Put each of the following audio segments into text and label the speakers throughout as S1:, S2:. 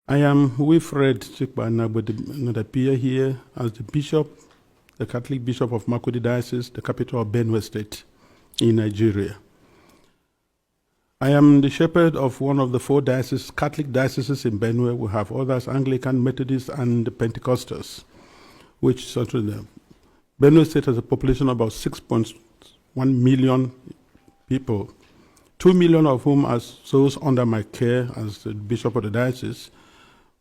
S1: I am Wilfred Chikbanagbo, that appear here as the bishop, the Catholic Bishop of Makurdi Diocese, the capital of Benue State in Nigeria. I am the shepherd of one of the 4 dioceses, Catholic dioceses in Benue. We have others, Anglican, Methodist, and Pentecostals, which sort of the Benue State has a population of about 6.1 million people, 2 million of whom are those under my care as the bishop of the diocese.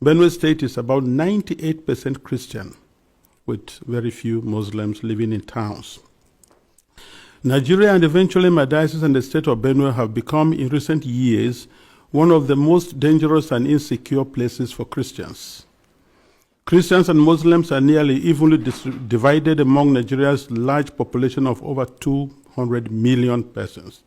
S1: Benue State is about 98% Christian, with very few Muslims living in towns. Nigeria and eventually my diocese and the state of Benue have become, in recent years, one of the most dangerous and insecure places for Christians. Christians and Muslims are nearly evenly divided among Nigeria's large population of over 200 million persons.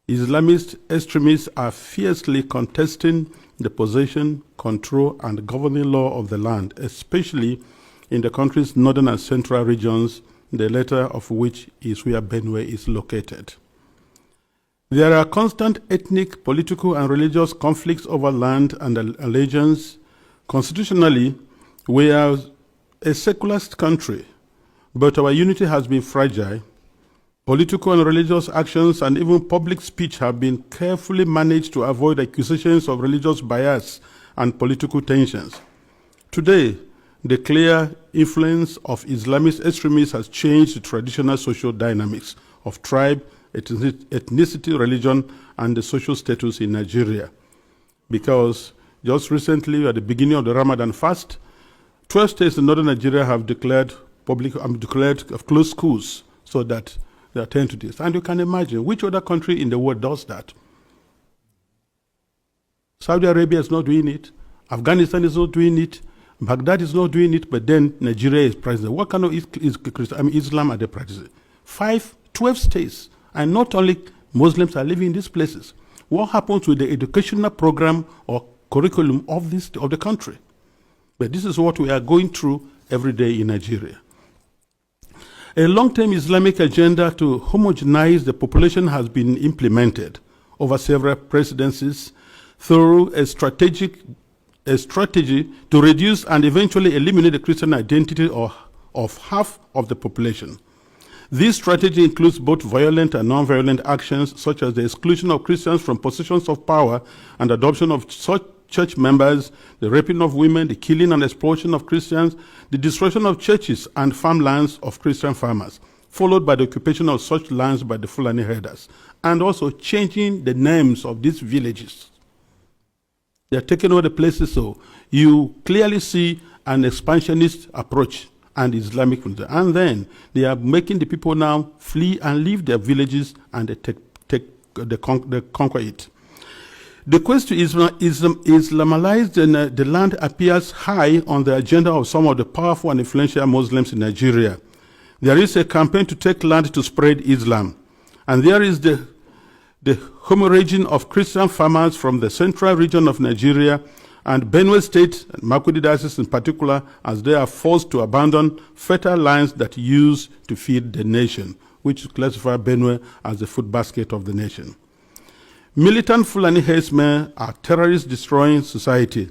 S1: Islamist extremists are fiercely contesting the possession, control, and governing law of the land, especially in the country's northern and central regions, the latter of which is where Benue is located. There are constant ethnic, political, and religious conflicts over land and allegiance. Constitutionally, we are a secularist country, but our unity has been fragile. Political and religious actions and even public speech have been carefully managed to avoid accusations of religious bias and political tensions. Today, the clear influence of Islamist extremists has changed the traditional social dynamics of tribe, ethnicity, religion, and the social status in Nigeria. Because just recently, at the beginning of the Ramadan fast, 12 states in northern Nigeria have declared closed schools so that they attend to this. And you can imagine which other country in the world does that. Saudi Arabia is not doing it. Afghanistan is not doing it. Baghdad is not doing it, but then Nigeria is practicing. What kind of Islam are they practicing? 12 states, and not only Muslims are living in these places. What happens with the educational program or curriculum of the country? But this is what we are going through every day in Nigeria. A long-term Islamic agenda to homogenize the population has been implemented over several presidencies through a strategy to reduce and eventually eliminate the Christian identity of half of the population. This strategy includes both violent and non-violent actions, such as the exclusion of Christians from positions of power and adoption of such church members, the raping of women, the killing and exploitation of Christians, the destruction of churches and farmlands of Christian farmers, followed by the occupation of such lands by the Fulani herders, and also changing the names of these villages. They are taking over the places, so you clearly see an expansionist approach and Islamic, and then they are making the people now flee and leave their villages, and they conquer it. The quest to Islamalize the land appears high on the agenda of some of the powerful and influential Muslims in Nigeria. There is a campaign to take land to spread Islam, and there is the hemorrhaging of Christian farmers from the central region of Nigeria and Benue State, and Makurdi Diocese in particular, as they are forced to abandon fertile lands that used to feed the nation, which classify Benue as the food basket of the nation. Militant Fulani herdsmen are terrorists destroying society.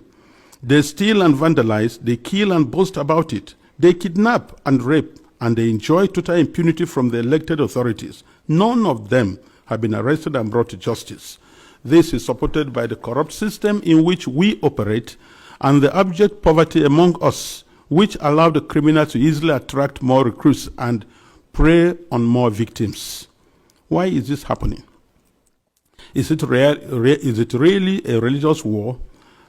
S1: They steal and vandalize, they kill and boast about it. They kidnap and rape, and they enjoy total impunity from the elected authorities. None of them have been arrested and brought to justice. This is supported by the corrupt system in which we operate and the abject poverty among us, which allow the criminals to easily attract more recruits and prey on more victims. Why is this happening? Is it really a religious war?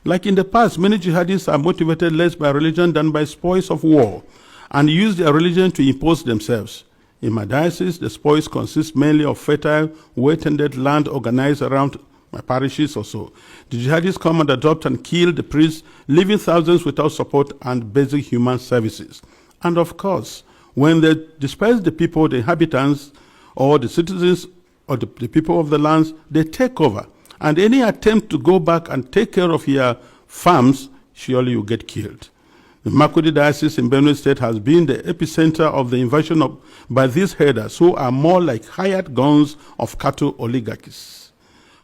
S1: Like in the past, many jihadists are motivated less by religion than by spoils of war and use their religion to impose themselves. In my diocese, the spoils consist mainly of fertile, well-tended land organized around my parishes or so. The jihadists come and adopt and kill the priests, leaving thousands without support and basic human services. And of course, when they disperse the people, the inhabitants, or the citizens, or the people of the lands, they take over. And any attempt to go back and take care of your farms, surely you get killed. The Makurdi Diocese in Benue State has been the epicenter of the invasion by these herders, who are more like hired guns of cattle oligarchies,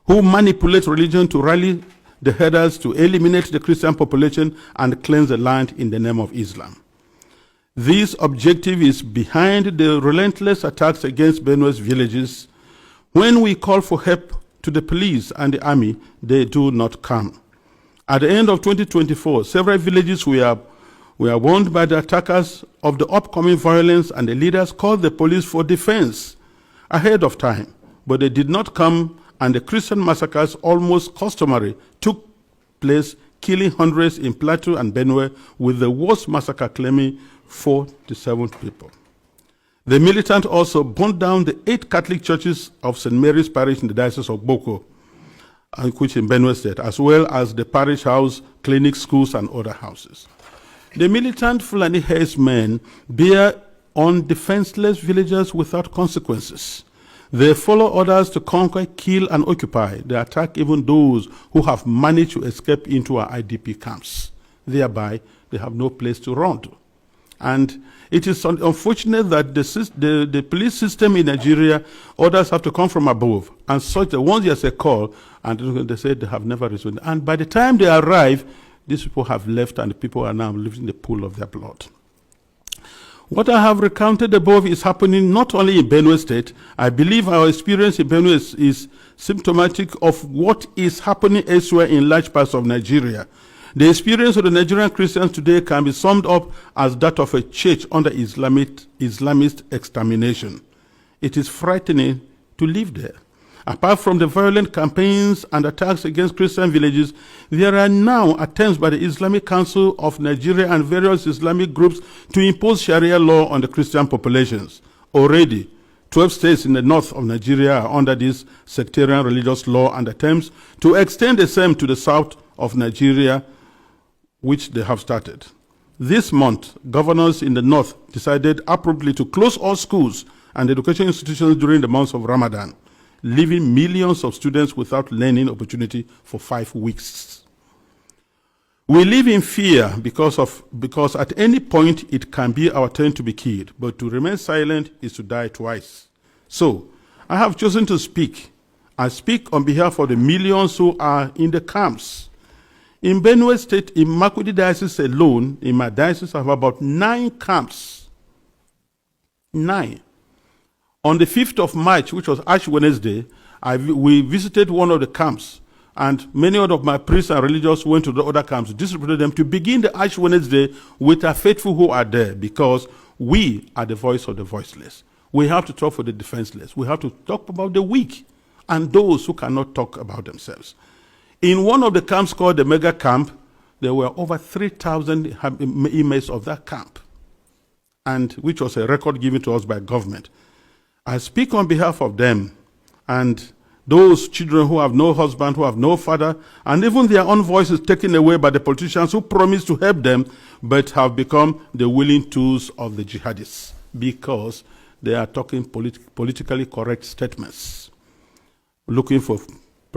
S1: who manipulate religion to rally the herders to eliminate the Christian population and cleanse the land in the name of Islam. This objective is behind the relentless attacks against Benue's villages. When we call for help to the police and the army, they do not come. At the end of 2024, several villages were warned by the attackers of the upcoming violence, and the leaders called the police for defense ahead of time, but they did not come, and the Christian massacres, almost customary, took place, killing hundreds in Plateau and Benue, with the worst massacre claiming 47 people. The militant also burned down the 8 Catholic churches of St. Mary's Parish in the Diocese of Boko, which in Benue State, as well as the parish house, clinics, schools, and other houses. The militant Fulani herdsmen bear on defenseless villagers without consequences. They follow orders to conquer, kill, and occupy. They attack even those who have managed to escape into our IDP camps. Thereby, they have no place to run to. And it is unfortunate that the police system in Nigeria, orders have to come from above. And such that once there's a call, and they say they have never responded. And by the time they arrive, these people have left, and the people are now living in the pool of their blood. What I have recounted above is happening not only in Benue State. I believe our experience in Benue is symptomatic of what is happening elsewhere in large parts of Nigeria. The experience of the Nigerian Christians today can be summed up as that of a church under Islamist extermination. It is frightening to live there. Apart from the violent campaigns and attacks against Christian villages, there are now attempts by the Islamic Council of Nigeria and various Islamic groups to impose Sharia law on the Christian populations. Already, 12 states in the north of Nigeria are under this sectarian religious law, and attempts to extend the same to the south of Nigeria, which they have started. This month, governors in the north decided appropriately to close all schools and education institutions during the months of Ramadan, leaving millions of students without learning opportunity for 5 weeks. We live in fear because at any point it can be our turn to be killed, but to remain silent is to die twice. So, I have chosen to speak. I speak on behalf of the millions who are in the camps. In Benue State, in Makurdi Diocese alone, in my diocese, I have about 9 camps. 9. On the 5th of March, which was Ash Wednesday, we visited one of the camps, and many of my priests and religious went to the other camps, distributed them to begin the Ash Wednesday with our faithful who are there, because we are the voice of the voiceless. We have to talk for the defenseless. We have to talk about the weak and those who cannot talk about themselves. In one of the camps called the Mega Camp, there were over 3,000 inmates of that camp, and which was a record given to us by government. I speak on behalf of them and those children who have no husband, who have no father, and even their own voices taken away by the politicians who promised to help them, but have become the willing tools of the jihadists because they are talking politically correct statements, looking for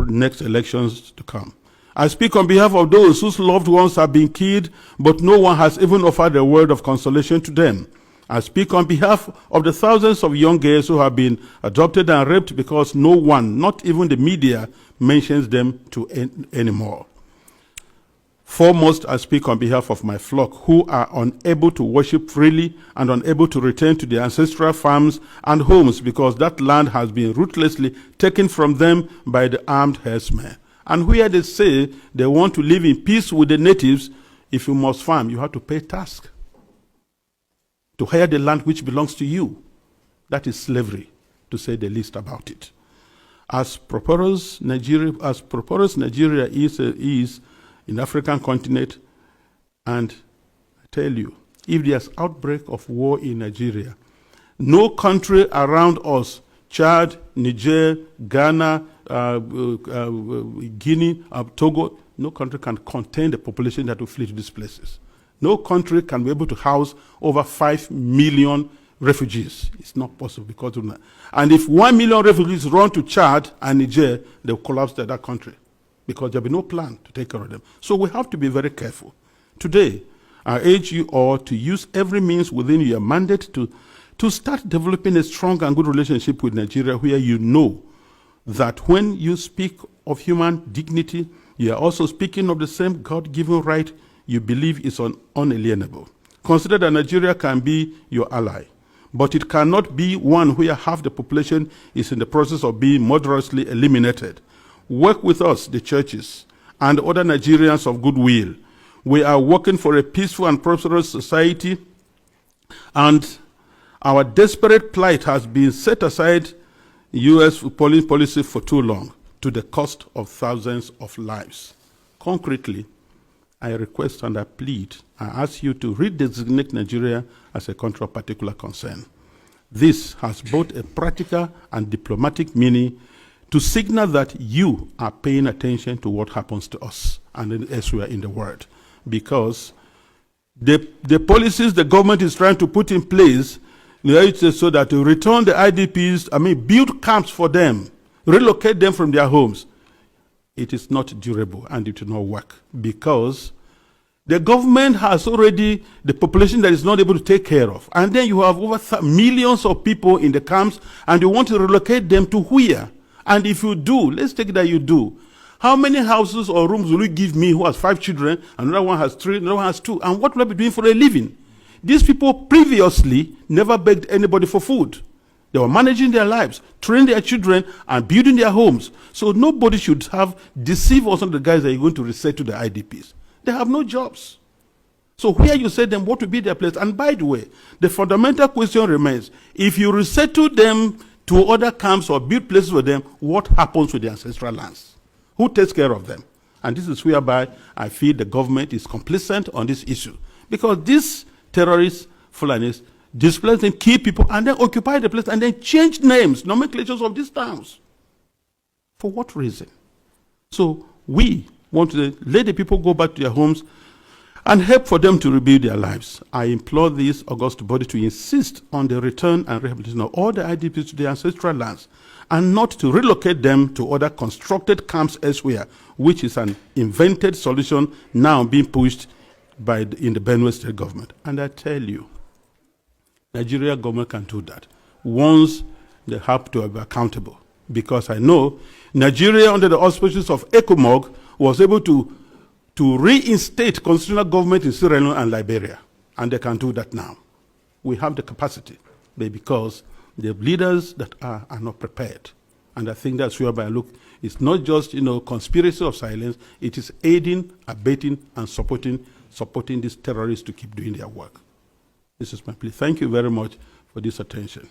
S1: next elections to come. I speak on behalf of those whose loved ones have been killed, but no one has even offered a word of consolation to them. I speak on behalf of the thousands of young girls who have been adopted and raped because no one, not even the media, mentions them anymore. Foremost, I speak on behalf of my flock who are unable to worship freely and unable to return to their ancestral farms and homes because that land has been ruthlessly taken from them by the armed herdsmen. And where they say they want to live in peace with the natives, if you must farm, you have to pay tax to hire the land which belongs to you. That is slavery, to say the least about it. As prosperous Nigeria is in the African continent, and I tell you, if there's outbreak of war in Nigeria, no country around us, Chad, Niger, Ghana, Guinea, Togo, no country can contain the population that will flee to these places. No country can be able to house over 5 million refugees. It's not possible because of that. And if 1 million refugees run to Chad and Niger, they'll collapse that country because there'll be no plan to take care of them. So we have to be very careful. Today, I urge you all to use every means within your mandate to start developing a strong and good relationship with Nigeria, where you know that when you speak of human dignity, You are also speaking of the same God-given right you believe is unalienable. Consider that Nigeria can be your ally, but it cannot be one where half the population is in the process of being murderously eliminated. Work with us, the churches, and other Nigerians of goodwill. We are working for a peaceful and prosperous society, and our desperate plight has been set aside U.S. policy for too long, to the cost of thousands of lives. Concretely, I request and I plead, I ask you to redesignate Nigeria as a country of particular concern. This has both a practical and diplomatic meaning to signal that you are paying attention to what happens to us and elsewhere in the world. Because the policies the government is trying to put in place, so that to return the IDPs, build camps for them, relocate them from their homes, it is not durable and it will not work, because the government has already the population that is not able to take care of. And then you have over millions of people in the camps, and you want to relocate them to where? And if you do, let's take that you do. How many houses or rooms will you give me who has 5 children, another one has 3, another one has 2, and what will I be doing for a living? These people previously never begged anybody for food. They were managing their lives, training their children, and building their homes. So nobody should have deceived us on the guys that you're going to resettle the IDPs. They have no jobs. So where you say them, what will be their place? And by the way, the fundamental question remains, if you resettle them to other camps or build places for them, what happens with the ancestral lands? Who takes care of them? And this is whereby I feel the government is complicit on this issue. Because these terrorists, Fulanis, displace and kill people and then occupy the place and then change names, nomenclatures of these towns. For what reason? So we want to let the people go back to their homes and help for them to rebuild their lives. I implore this august body to insist on the return and rehabilitation of all the IDPs to their ancestral lands and not to relocate them to other constructed camps elsewhere, which is an invented solution now being pushed in the Benue State government. And I tell you, Nigeria government can do that once they have to be accountable. Because I know Nigeria, under the auspices of ECOMOG, was able to reinstate constitutional government in Sierra Leone and Liberia. And they can do that now. We have the capacity, but because the leaders that are not prepared. And I think that's whereby I look, it's not just, conspiracy of silence, it is aiding, abetting, and supporting these terrorists to keep doing their work. This is my plea. Thank you very much for this attention.